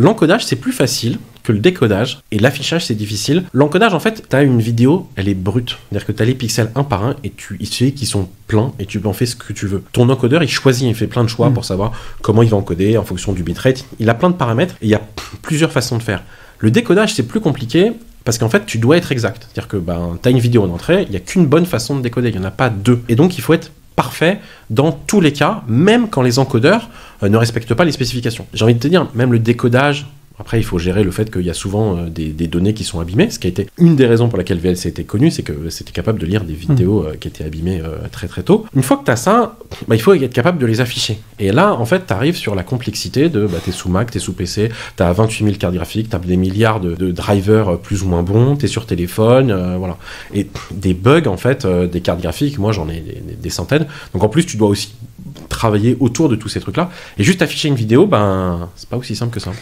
L'encodage, c'est plus facile que le décodage, et l'affichage, c'est difficile. L'encodage, en fait, tu as une vidéo, elle est brute. C'est-à-dire que tu as les pixels un par un, et il sait qu'ils sont pleins, et tu peux en faire ce que tu veux. Ton encodeur, il choisit, il fait plein de choix pour savoir comment il va encoder, en fonction du bitrate. Il a plein de paramètres, et il y a plusieurs façons de faire. Le décodage, c'est plus compliqué, parce qu'en fait, tu dois être exact. C'est-à-dire que tu as une vidéo en entrée, il n'y a qu'une bonne façon de décoder, il n'y en a pas deux. Et donc, il faut être parfait dans tous les cas, même quand les encodeurs ne respectent pas les spécifications. J'ai envie de te dire, même le décodage, après il faut gérer le fait qu'il y a souvent des données qui sont abîmées, ce qui a été une des raisons pour laquelle VLC était connu, c'est que c'était capable de lire des vidéos qui étaient abîmées très très tôt. Une fois que tu as ça, il faut être capable de les afficher. Et là, en fait, tu arrives sur la complexité de, t'es sous Mac, t'es sous PC, t'as 28 000 cartes graphiques, t'as des milliards de drivers plus ou moins bons, t'es sur téléphone, voilà. Et des bugs, en fait, des cartes graphiques, moi j'en ai des centaines, donc en plus tu dois aussi travailler autour de tous ces trucs-là, et juste afficher une vidéo, c'est pas aussi simple que ça.